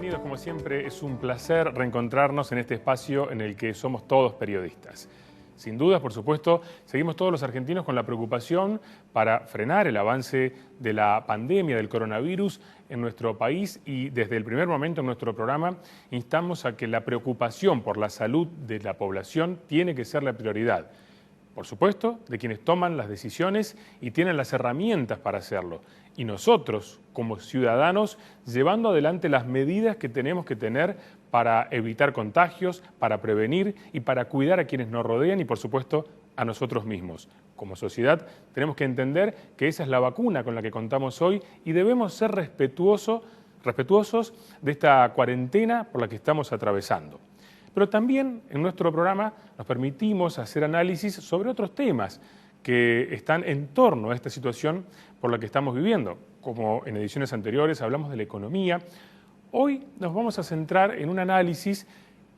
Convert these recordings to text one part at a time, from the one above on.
Bienvenidos, como siempre, es un placer reencontrarnos en este espacio en el que somos todos periodistas. Sin dudas, por supuesto, seguimos todos los argentinos con la preocupación para frenar el avance de la pandemia del coronavirus en nuestro país y desde el primer momento en nuestro programa instamos a que la preocupación por la salud de la población tiene que ser la prioridad. Por supuesto, de quienes toman las decisiones y tienen las herramientas para hacerlo. Y nosotros, como ciudadanos, llevando adelante las medidas que tenemos que tener para evitar contagios, para prevenir y para cuidar a quienes nos rodean y, por supuesto, a nosotros mismos. Como sociedad, tenemos que entender que esa es la vacuna con la que contamos hoy y debemos ser respetuosos de esta cuarentena por la que estamos atravesando. Pero también en nuestro programa nos permitimos hacer análisis sobre otros temas que están en torno a esta situación por la que estamos viviendo. Como en ediciones anteriores hablamos de la economía, hoy nos vamos a centrar en un análisis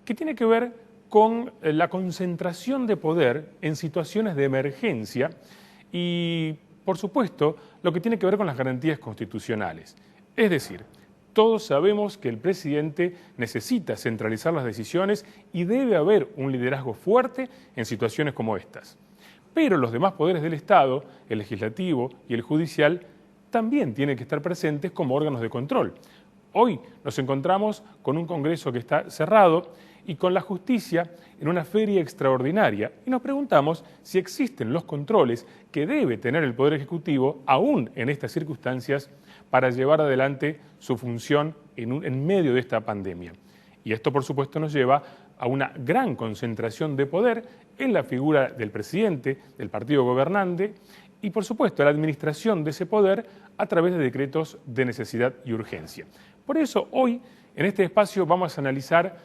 que tiene que ver con la concentración de poder en situaciones de emergencia y, por supuesto, lo que tiene que ver con las garantías constitucionales. Es decir, todos sabemos que el presidente necesita centralizar las decisiones y debe haber un liderazgo fuerte en situaciones como estas. Pero los demás poderes del Estado, el legislativo y el judicial, también tienen que estar presentes como órganos de control. Hoy nos encontramos con un Congreso que está cerrado y con la justicia en una feria extraordinaria. Y nos preguntamos si existen los controles que debe tener el Poder Ejecutivo, aún en estas circunstancias, para llevar adelante su función en medio de esta pandemia. Y esto, por supuesto, nos lleva a una gran concentración de poder en la figura del presidente, del partido gobernante y, por supuesto, la administración de ese poder a través de decretos de necesidad y urgencia. Por eso, hoy, en este espacio, vamos a analizar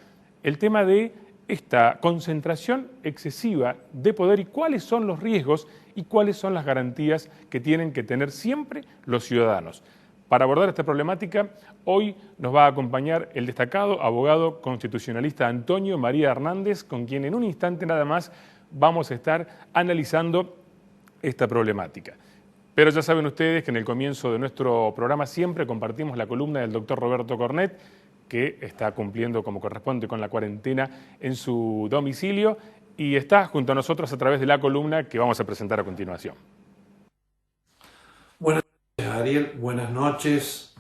el tema de esta concentración excesiva de poder y cuáles son los riesgos y cuáles son las garantías que tienen que tener siempre los ciudadanos. Para abordar esta problemática, hoy nos va a acompañar el destacado abogado constitucionalista Antonio María Hernández, con quien en un instante nada más vamos a estar analizando esta problemática. Pero ya saben ustedes que en el comienzo de nuestro programa siempre compartimos la columna del doctor Roberto Cornet, que está cumpliendo como corresponde con la cuarentena en su domicilio y está junto a nosotros a través de la columna que vamos a presentar a continuación. Buenas noches, Ariel. Buenas noches,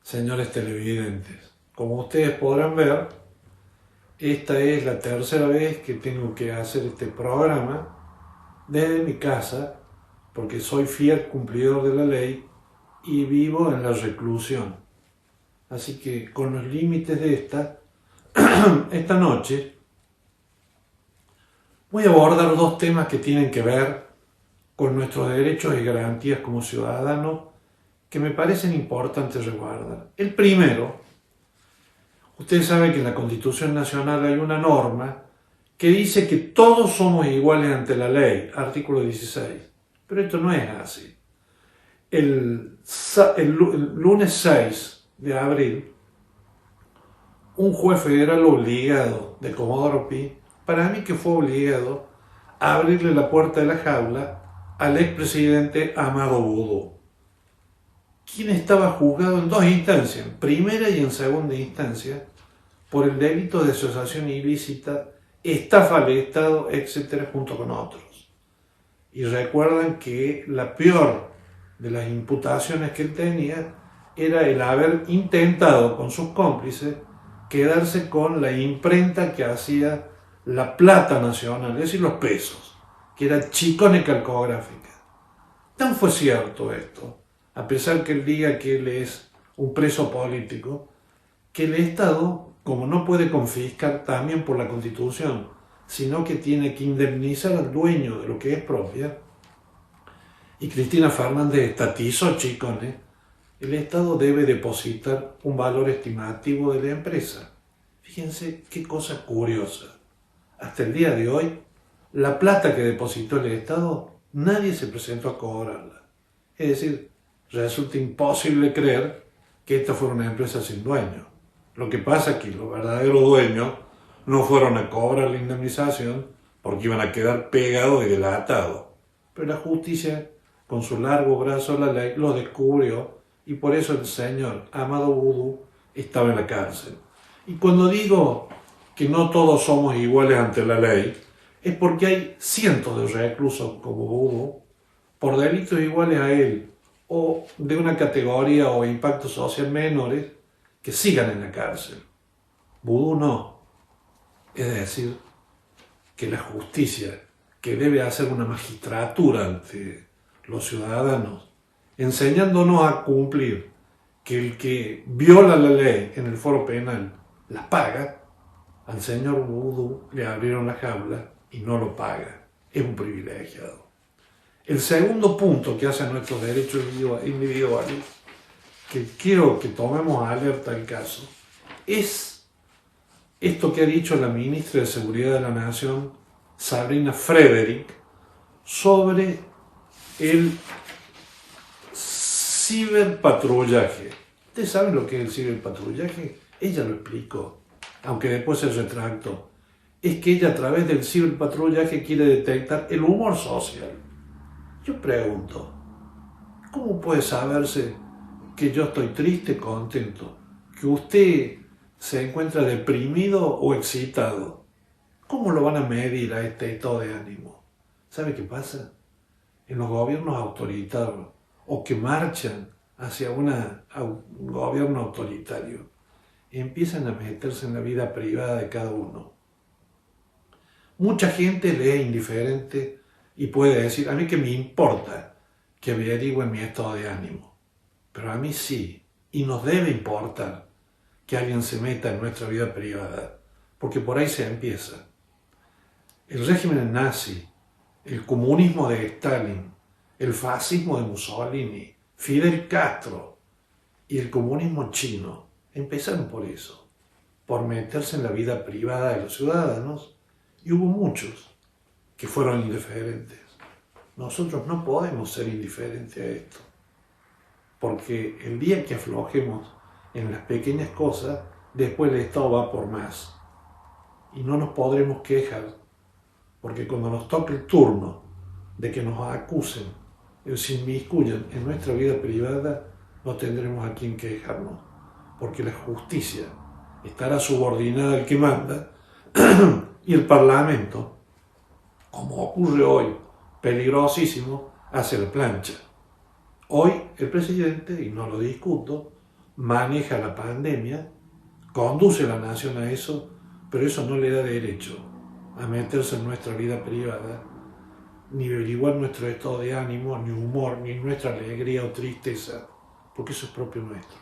señores televidentes. Como ustedes podrán ver, esta es la tercera vez que tengo que hacer este programa desde mi casa, porque soy fiel cumplidor de la ley y vivo en la reclusión. Así que con los límites de esta noche voy a abordar dos temas que tienen que ver con nuestros derechos y garantías como ciudadanos que me parecen importantes resguardar. El primero, ustedes saben que en la Constitución Nacional hay una norma que dice que todos somos iguales ante la ley, artículo 16, pero esto no es así. El lunes 6 de abril, un juez federal obligado de Comodoro Pi, para mí que fue obligado a abrirle la puerta de la jaula al expresidente Amado Boudou, quien estaba juzgado en dos instancias, en primera y en segunda instancia, por el delito de asociación ilícita, estafa al Estado, etc., junto con otros. Y recuerdan que la peor de las imputaciones que él tenía era el haber intentado con sus cómplices quedarse con la imprenta que hacía la plata nacional, es decir, los pesos, que era Chicone Calcográfica. Tan fue cierto esto, a pesar que él diga que él es un preso político, que el Estado, como no puede confiscar también por la Constitución, sino que tiene que indemnizar al dueño de lo que es propia, y Cristina Fernández estatizó Chicone, el Estado debe depositar un valor estimativo de la empresa. Fíjense qué cosa curiosa. Hasta el día de hoy, la plata que depositó el Estado, nadie se presentó a cobrarla. Es decir, resulta imposible creer que esta fuera una empresa sin dueño. Lo que pasa es que los verdaderos dueños no fueron a cobrar la indemnización porque iban a quedar pegados y delatados. Pero la justicia, con su largo brazo a la ley, lo descubrió. Y por eso el señor Amado Boudou estaba en la cárcel. Y cuando digo que no todos somos iguales ante la ley, es porque hay cientos de reclusos como Vudú, por delitos iguales a él, o de una categoría o impacto social menores, que sigan en la cárcel. Vudú no. Es decir, que la justicia, que debe hacer una magistratura ante los ciudadanos, enseñándonos a cumplir que el que viola la ley en el foro penal la paga, al señor Vudú le abrieron la jaula y no lo paga. Es un privilegiado. El segundo punto que hace a nuestros derechos individuales, que quiero que tomemos alerta al caso, es esto que ha dicho la ministra de Seguridad de la Nación, Sabrina Frederick, sobre el ciberpatrullaje. ¿Ustedes saben lo que es el ciberpatrullaje? Ella lo explicó, aunque después se retractó. Es que ella a través del ciberpatrullaje quiere detectar el humor social. Yo pregunto, ¿cómo puede saberse que yo estoy triste, contento? Que usted se encuentra deprimido o excitado. ¿Cómo lo van a medir a este estado de ánimo? ¿Sabe qué pasa? En los gobiernos autoritarios o que marchan hacia un gobierno autoritario, empiezan a meterse en la vida privada de cada uno. Mucha gente le es indiferente y puede decir, a mí qué me importa que averigüen mi estado de ánimo, pero a mí sí, y nos debe importar que alguien se meta en nuestra vida privada, porque por ahí se empieza. El régimen nazi, el comunismo de Stalin, el fascismo de Mussolini, Fidel Castro y el comunismo chino empezaron por eso, por meterse en la vida privada de los ciudadanos, y hubo muchos que fueron indiferentes. Nosotros no podemos ser indiferentes a esto, porque el día que aflojemos en las pequeñas cosas, después el Estado va por más. Y no nos podremos quejar, porque cuando nos toque el turno de que nos acusen o se inmiscuyan en nuestra vida privada, no tendremos a quién quejarnos, porque la justicia estará subordinada al que manda y el Parlamento, como ocurre hoy, peligrosísimo, hace la plancha. Hoy el presidente, y no lo discuto, maneja la pandemia, conduce a la nación a eso, pero eso no le da derecho a meterse en nuestra vida privada, ni averiguar nuestro estado de ánimo, ni humor, ni nuestra alegría o tristeza, porque eso es propio nuestro.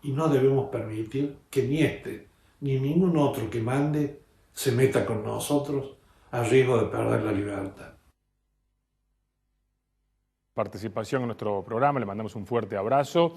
Y no debemos permitir que ni este, ni ningún otro que mande se meta con nosotros a riesgo de perder la libertad. Participación en nuestro programa, le mandamos un fuerte abrazo.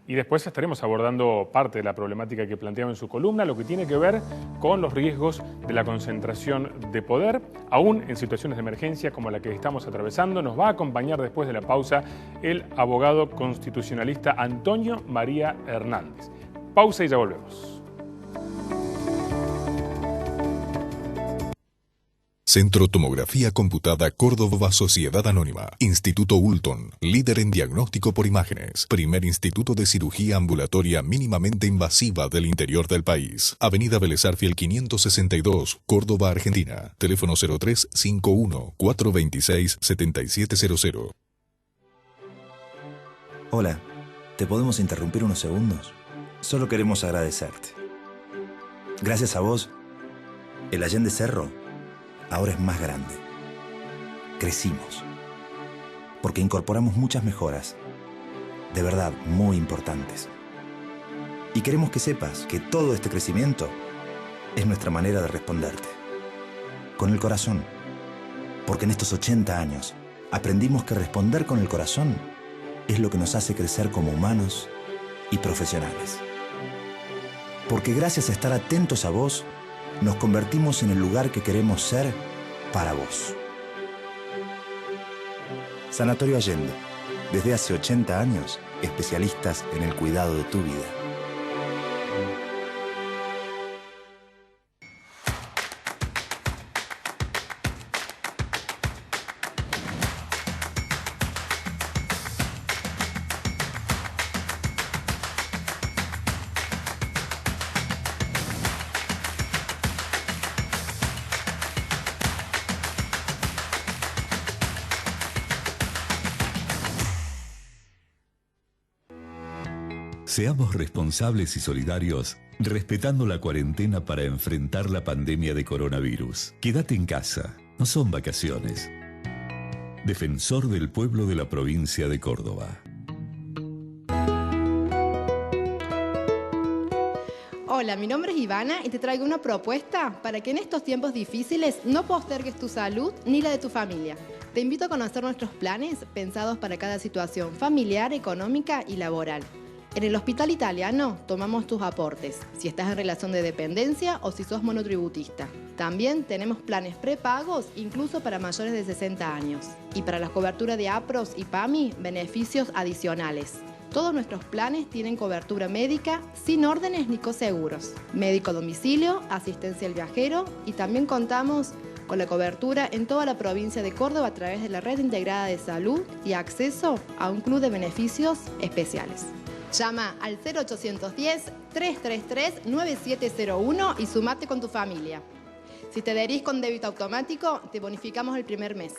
Y después estaremos abordando parte de la problemática que planteaba en su columna, lo que tiene que ver con los riesgos de la concentración de poder, aún en situaciones de emergencia como la que estamos atravesando. Nos va a acompañar después de la pausa el abogado constitucionalista Antonio María Hernández. Pausa y ya volvemos. Centro Tomografía Computada Córdoba Sociedad Anónima. Instituto Ulton, líder en diagnóstico por imágenes. Primer instituto de cirugía ambulatoria mínimamente invasiva del interior del país. Avenida Vélez Arfiel 562, Córdoba, Argentina. Teléfono 0351-426-7700. Hola, ¿te podemos interrumpir unos segundos? Solo queremos agradecerte. Gracias a vos, el Allende Cerro ahora es más grande. Crecimos. Porque incorporamos muchas mejoras, de verdad muy importantes. Y queremos que sepas que todo este crecimiento es nuestra manera de responderte. Con el corazón. Porque en estos 80 años aprendimos que responder con el corazón es lo que nos hace crecer como humanos y profesionales. Porque gracias a estar atentos a vos, nos convertimos en el lugar que queremos ser para vos. Sanatorio Allende. Desde hace 80 años, especialistas en el cuidado de tu vida. Seamos responsables y solidarios, respetando la cuarentena para enfrentar la pandemia de coronavirus. Quédate en casa, no son vacaciones. Defensor del pueblo de la provincia de Córdoba. Hola, mi nombre es Ivana y te traigo una propuesta para que en estos tiempos difíciles no postergues tu salud ni la de tu familia. Te invito a conocer nuestros planes pensados para cada situación familiar, económica y laboral. En el Hospital Italiano tomamos tus aportes, si estás en relación de dependencia o si sos monotributista. También tenemos planes prepagos, incluso para mayores de 60 años. Y para la cobertura de APROS y PAMI, beneficios adicionales. Todos nuestros planes tienen cobertura médica sin órdenes ni coseguros. Médico a domicilio, asistencia al viajero y también contamos con la cobertura en toda la provincia de Córdoba a través de la Red Integrada de Salud y acceso a un club de beneficios especiales. Llama al 0810-333-9701 y sumate con tu familia. Si te adherís con débito automático, te bonificamos el primer mes.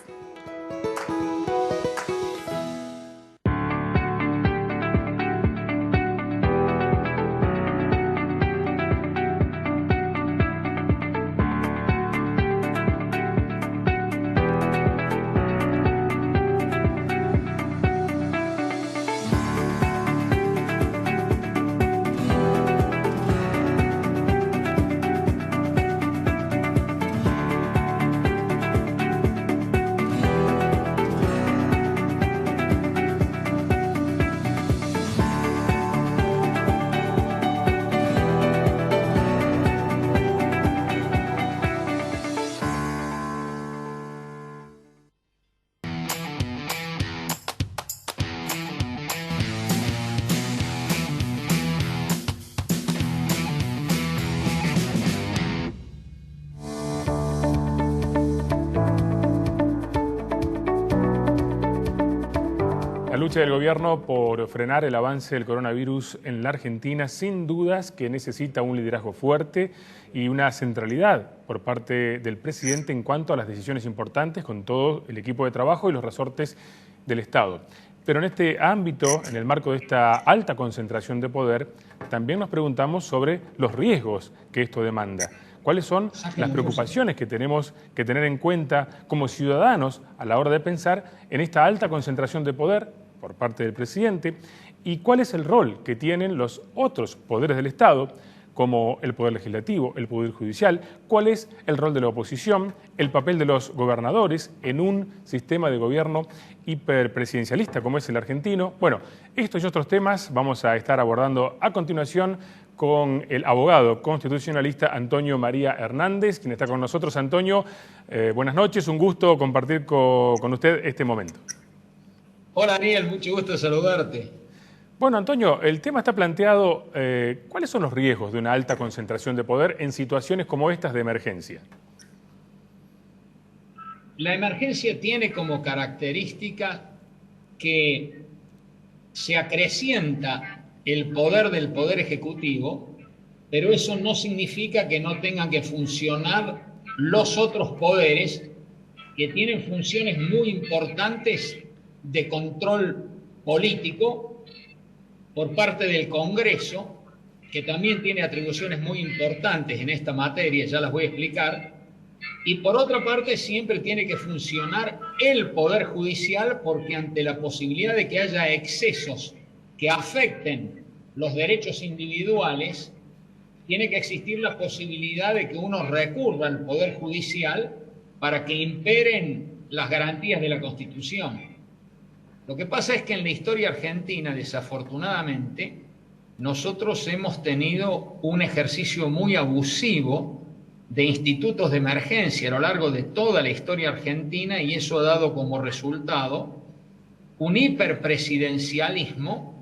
La lucha del gobierno por frenar el avance del coronavirus en la Argentina, sin dudas que necesita un liderazgo fuerte y una centralidad por parte del presidente en cuanto a las decisiones importantes con todo el equipo de trabajo y los resortes del Estado. Pero en este ámbito, en el marco de esta alta concentración de poder, también nos preguntamos sobre los riesgos que esto demanda. ¿Cuáles son las preocupaciones que tenemos que tener en cuenta como ciudadanos a la hora de pensar en esta alta concentración de poder por parte del presidente? ¿Y cuál es el rol que tienen los otros poderes del Estado, como el Poder Legislativo, el Poder Judicial? ¿Cuál es el rol de la oposición, el papel de los gobernadores en un sistema de gobierno hiperpresidencialista como es el argentino? Bueno, estos y otros temas vamos a estar abordando a continuación con el abogado constitucionalista Antonio María Hernández, quien está con nosotros. Antonio, buenas noches, un gusto compartir con usted este momento. Hola Daniel, mucho gusto saludarte. Bueno, Antonio, el tema está planteado, ¿cuáles son los riesgos de una alta concentración de poder en situaciones como estas de emergencia? La emergencia tiene como característica que se acrecienta el poder del Poder Ejecutivo, pero eso no significa que no tengan que funcionar los otros poderes que tienen funciones muy importantes de control político por parte del Congreso, que también tiene atribuciones muy importantes en esta materia, ya las voy a explicar, y por otra parte siempre tiene que funcionar el Poder Judicial, porque ante la posibilidad de que haya excesos que afecten los derechos individuales, tiene que existir la posibilidad de que uno recurra al Poder Judicial para que imperen las garantías de la Constitución. Lo que pasa es que en la historia argentina, desafortunadamente, nosotros hemos tenido un ejercicio muy abusivo de institutos de emergencia a lo largo de toda la historia argentina, y eso ha dado como resultado un hiperpresidencialismo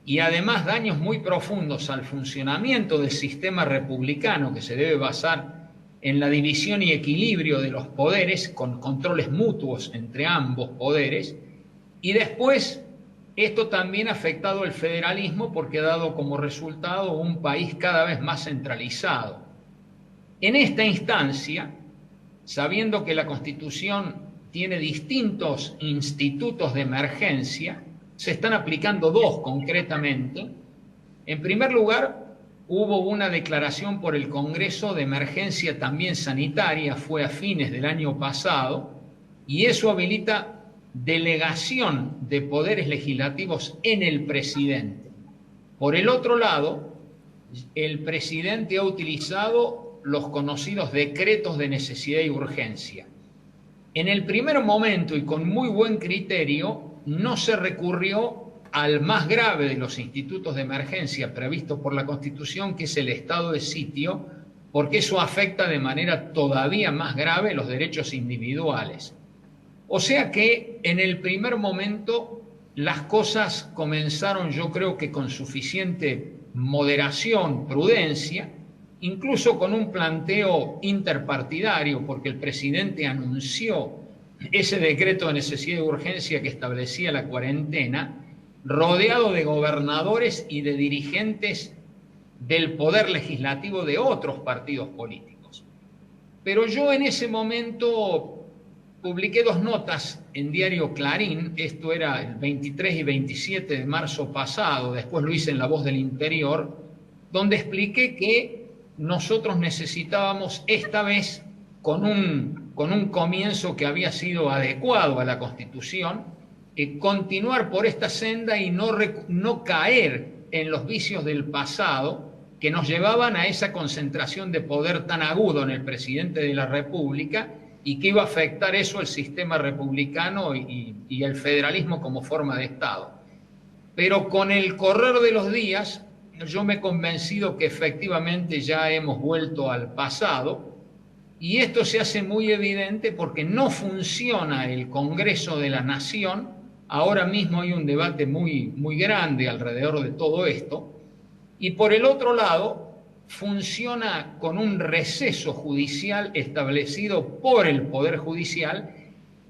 y además daños muy profundos al funcionamiento del sistema republicano, que se debe basar en la división y equilibrio de los poderes con controles mutuos entre ambos poderes. Y después, esto también ha afectado el federalismo porque ha dado como resultado un país cada vez más centralizado. En esta instancia, sabiendo que la Constitución tiene distintos institutos de emergencia, se están aplicando dos concretamente. En primer lugar, hubo una declaración por el Congreso de emergencia también sanitaria, fue a fines del año pasado, y eso habilita delegación de poderes legislativos en el presidente. Por el otro lado, el presidente ha utilizado los conocidos decretos de necesidad y urgencia. En el primer momento y con muy buen criterio, no se recurrió al más grave de los institutos de emergencia previstos por la Constitución, que es el estado de sitio, porque eso afecta de manera todavía más grave los derechos individuales. O sea que en el primer momento las cosas comenzaron, yo creo que con suficiente moderación, prudencia, incluso con un planteo interpartidario, porque el presidente anunció ese decreto de necesidad y urgencia que establecía la cuarentena, rodeado de gobernadores y de dirigentes del poder legislativo de otros partidos políticos. Pero yo en ese momento publiqué 2 notas en Diario Clarín, esto era el 23 y 27 de marzo pasado, después lo hice en La Voz del Interior, donde expliqué que nosotros necesitábamos esta vez, con un comienzo que había sido adecuado a la Constitución, continuar por esta senda y no caer en los vicios del pasado que nos llevaban a esa concentración de poder tan agudo en el presidente de la República y que iba a afectar eso el sistema republicano y el federalismo como forma de Estado. Pero con el correr de los días, yo me he convencido que efectivamente ya hemos vuelto al pasado, y esto se hace muy evidente porque no funciona el Congreso de la Nación. Ahora mismo hay un debate muy grande alrededor de todo esto, y por el otro lado funciona con un receso judicial establecido por el Poder Judicial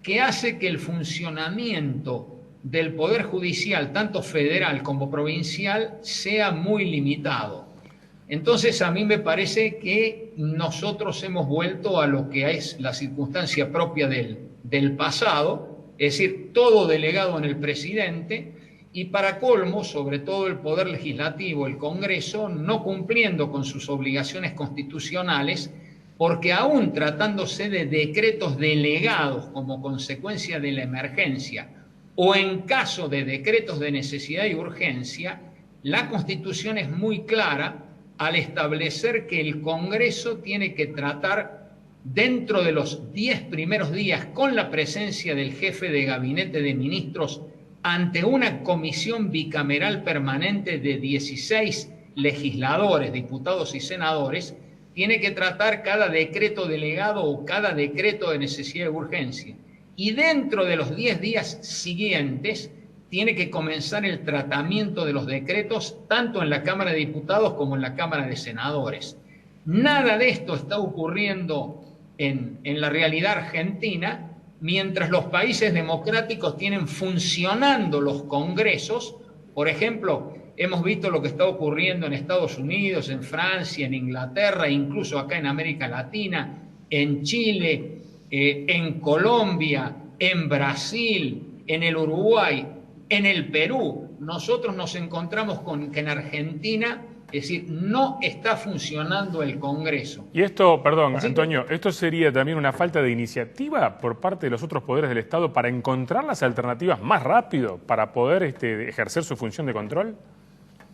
que hace que el funcionamiento del Poder Judicial, tanto federal como provincial, sea muy limitado. Entonces a mí me parece que nosotros hemos vuelto a lo que es la circunstancia propia del pasado, es decir, todo delegado en el presidente, y para colmo, sobre todo el Poder Legislativo, el Congreso, no cumpliendo con sus obligaciones constitucionales, porque aún tratándose de decretos delegados como consecuencia de la emergencia, o en caso de decretos de necesidad y urgencia, la Constitución es muy clara al establecer que el Congreso tiene que tratar dentro de los 10 primeros días, con la presencia del jefe de gabinete de ministros, ante una comisión bicameral permanente de 16 legisladores, diputados y senadores, tiene que tratar cada decreto delegado o cada decreto de necesidad y urgencia. Y dentro de los 10 días siguientes tiene que comenzar el tratamiento de los decretos tanto en la Cámara de Diputados como en la Cámara de Senadores. Nada de esto está ocurriendo en la realidad argentina, mientras los países democráticos tienen funcionando los congresos. Por ejemplo, hemos visto lo que está ocurriendo en Estados Unidos, en Francia, en Inglaterra, incluso acá en América Latina, en Chile, en Colombia, en Brasil, en el Uruguay, en el Perú. Nosotros nos encontramos con que en Argentina, es decir, no está funcionando el Congreso. Y esto, perdón, Antonio, ¿esto sería también una falta de iniciativa por parte de los otros poderes del Estado para encontrar las alternativas más rápido para poder ejercer su función de control?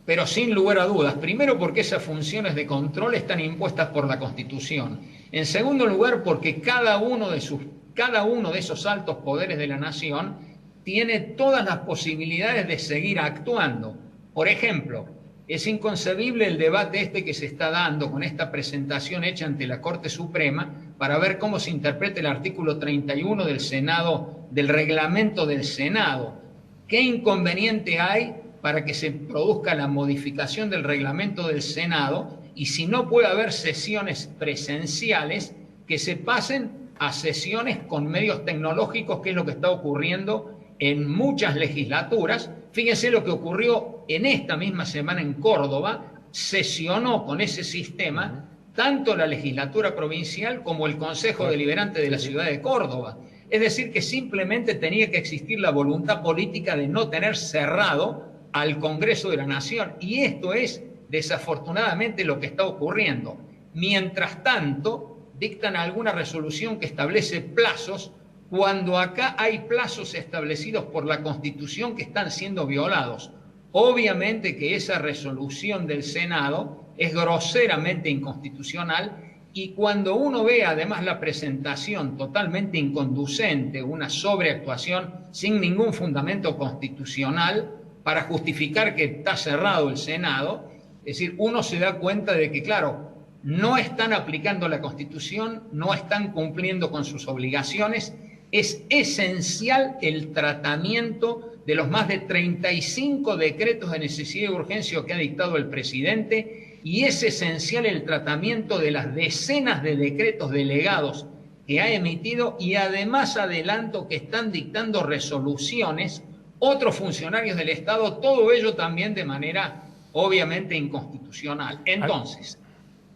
Pero sin lugar a dudas. Primero, porque esas funciones de control están impuestas por la Constitución. En segundo lugar, porque cada uno de esos altos poderes de la nación tiene todas las posibilidades de seguir actuando. Por ejemplo, es inconcebible el debate que se está dando con esta presentación hecha ante la Corte Suprema para ver cómo se interpreta el artículo 31 del Senado, del reglamento del Senado. ¿Qué inconveniente hay para que se produzca la modificación del reglamento del Senado? Y si no puede haber sesiones presenciales, que se pasen a sesiones con medios tecnológicos, que es lo que está ocurriendo en muchas legislaturas. Fíjense lo que ocurrió en esta misma semana en Córdoba, sesionó con ese sistema tanto la legislatura provincial como el Consejo Deliberante de la ciudad de Córdoba. Es decir, que simplemente tenía que existir la voluntad política de no tener cerrado al Congreso de la Nación. Y esto es desafortunadamente lo que está ocurriendo. Mientras tanto, dictan alguna resolución que establece plazos, cuando acá hay plazos establecidos por la Constitución que están siendo violados. Obviamente que esa resolución del Senado es groseramente inconstitucional, y cuando uno ve además la presentación totalmente inconducente, una sobreactuación sin ningún fundamento constitucional para justificar que está cerrado el Senado, es decir, uno se da cuenta de que, claro, no están aplicando la Constitución, no están cumpliendo con sus obligaciones. Es esencial el tratamiento de los más de 35 decretos de necesidad y urgencia que ha dictado el presidente, y es esencial el tratamiento de las decenas de decretos delegados que ha emitido, y además adelanto que están dictando resoluciones otros funcionarios del Estado, todo ello también de manera obviamente inconstitucional. Entonces,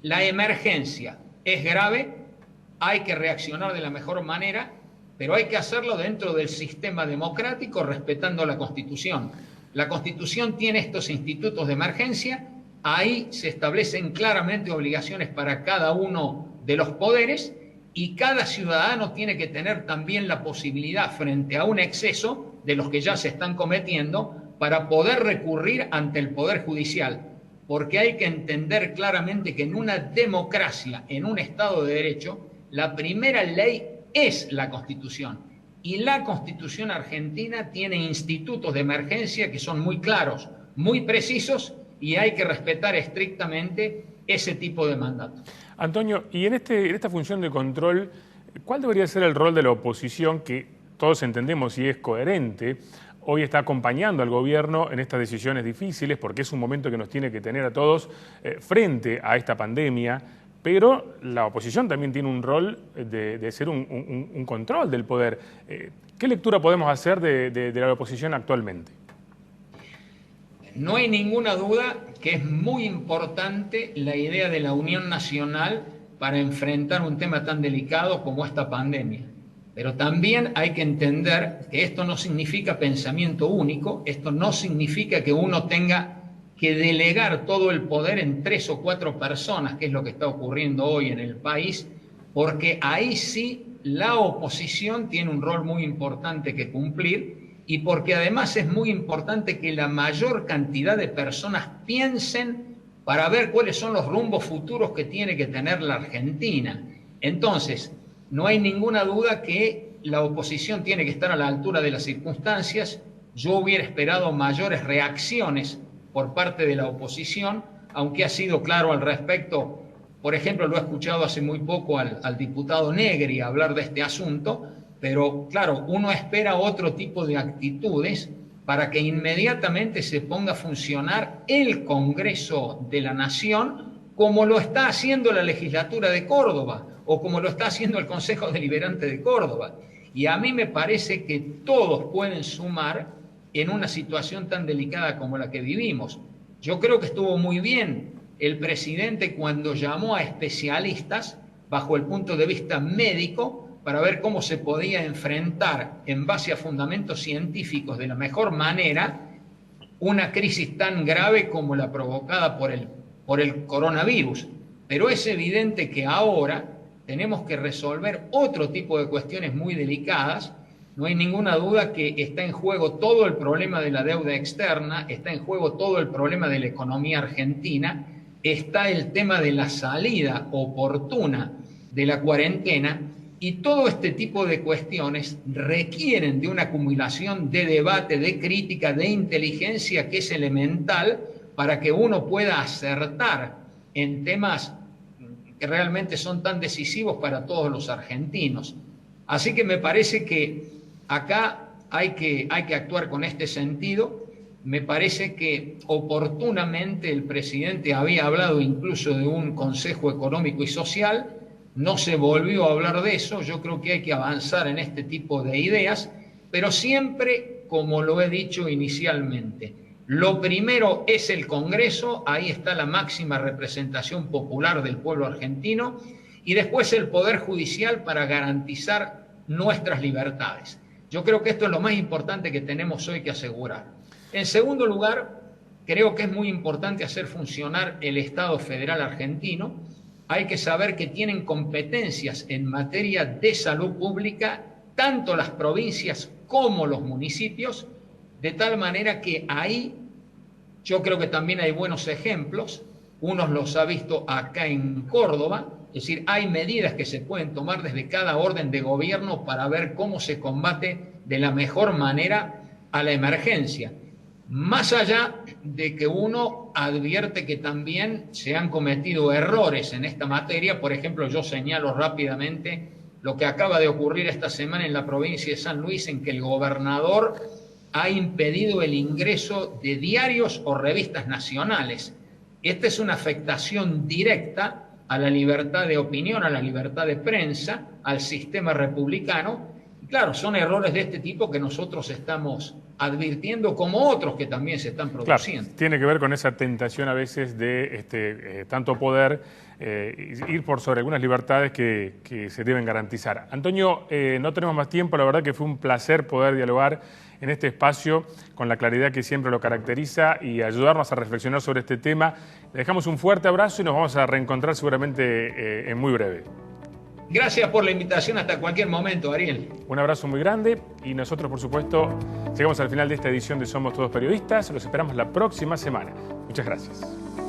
la emergencia es grave, hay que reaccionar de la mejor manera, pero hay que hacerlo dentro del sistema democrático, respetando la Constitución. La Constitución tiene estos institutos de emergencia, ahí se establecen claramente obligaciones para cada uno de los poderes, y cada ciudadano tiene que tener también la posibilidad, frente a un exceso de los que ya se están cometiendo, para poder recurrir ante el Poder Judicial. Porque hay que entender claramente que en una democracia, en un Estado de Derecho, la primera ley es la Constitución. Y la Constitución argentina tiene institutos de emergencia que son muy claros, muy precisos, y hay que respetar estrictamente ese tipo de mandato. Antonio, y en esta función de control, ¿cuál debería ser el rol de la oposición, que todos entendemos y es coherente, hoy está acompañando al gobierno en estas decisiones difíciles, porque es un momento que nos tiene que tener a todos frente a esta pandemia, pero la oposición también tiene un rol de ser un control del poder? ¿Qué lectura podemos hacer de la oposición actualmente? No hay ninguna duda que es muy importante la idea de la unión nacional para enfrentar un tema tan delicado como esta pandemia. Pero también hay que entender que esto no significa pensamiento único, esto no significa que uno tenga que delegar todo el poder en 3 o 4 personas, que es lo que está ocurriendo hoy en el país, porque ahí sí la oposición tiene un rol muy importante que cumplir, y porque además es muy importante que la mayor cantidad de personas piensen para ver cuáles son los rumbos futuros que tiene que tener la Argentina. Entonces, no hay ninguna duda que la oposición tiene que estar a la altura de las circunstancias. Yo hubiera esperado mayores reacciones por parte de la oposición, aunque ha sido claro al respecto. Por ejemplo, lo he escuchado hace muy poco al diputado Negri hablar de este asunto, pero claro, uno espera otro tipo de actitudes para que inmediatamente se ponga a funcionar el Congreso de la Nación, como lo está haciendo la legislatura de Córdoba, o como lo está haciendo el Consejo Deliberante de Córdoba. Y a mí me parece que todos pueden sumar en una situación tan delicada como la que vivimos. Yo creo que estuvo muy bien el presidente cuando llamó a especialistas bajo el punto de vista médico para ver cómo se podía enfrentar en base a fundamentos científicos de la mejor manera una crisis tan grave como la provocada por el coronavirus. Pero es evidente que ahora tenemos que resolver otro tipo de cuestiones muy delicadas. No hay ninguna duda que está en juego todo el problema de la deuda externa, está en juego todo el problema de la economía argentina, está el tema de la salida oportuna de la cuarentena, y todo este tipo de cuestiones requieren de una acumulación de debate, de crítica, de inteligencia que es elemental para que uno pueda acertar en temas que realmente son tan decisivos para todos los argentinos. Así que me parece que acá hay que actuar con este sentido. Me parece que oportunamente el presidente había hablado incluso de un Consejo Económico y Social, no se volvió a hablar de eso. Yo creo que hay que avanzar en este tipo de ideas, pero siempre, como lo he dicho inicialmente, lo primero es el Congreso, ahí está la máxima representación popular del pueblo argentino, y después el Poder Judicial para garantizar nuestras libertades. Yo creo que esto es lo más importante que tenemos hoy que asegurar. En segundo lugar, creo que es muy importante hacer funcionar el Estado federal argentino. Hay que saber que tienen competencias en materia de salud pública, tanto las provincias como los municipios, de tal manera que ahí yo creo que también hay buenos ejemplos. Unos los ha visto acá en Córdoba, es decir, hay medidas que se pueden tomar desde cada orden de gobierno para ver cómo se combate de la mejor manera a la emergencia. Más allá de que uno advierte que también se han cometido errores en esta materia, por ejemplo, yo señalo rápidamente lo que acaba de ocurrir esta semana en la provincia de San Luis, en que el gobernador ha impedido el ingreso de diarios o revistas nacionales. Esta es una afectación directa a la libertad de opinión, a la libertad de prensa, al sistema republicano. Y claro, son errores de este tipo que nosotros estamos advirtiendo, como otros que también se están produciendo. Claro, tiene que ver con esa tentación a veces de tanto poder ir por sobre algunas libertades que se deben garantizar. Antonio, no tenemos más tiempo, la verdad que fue un placer poder dialogar en este espacio con la claridad que siempre lo caracteriza y ayudarnos a reflexionar sobre este tema. Le dejamos un fuerte abrazo y nos vamos a reencontrar seguramente en muy breve. Gracias por la invitación, hasta cualquier momento, Ariel. Un abrazo muy grande y nosotros, por supuesto, llegamos al final de esta edición de Somos Todos Periodistas. Los esperamos la próxima semana. Muchas gracias.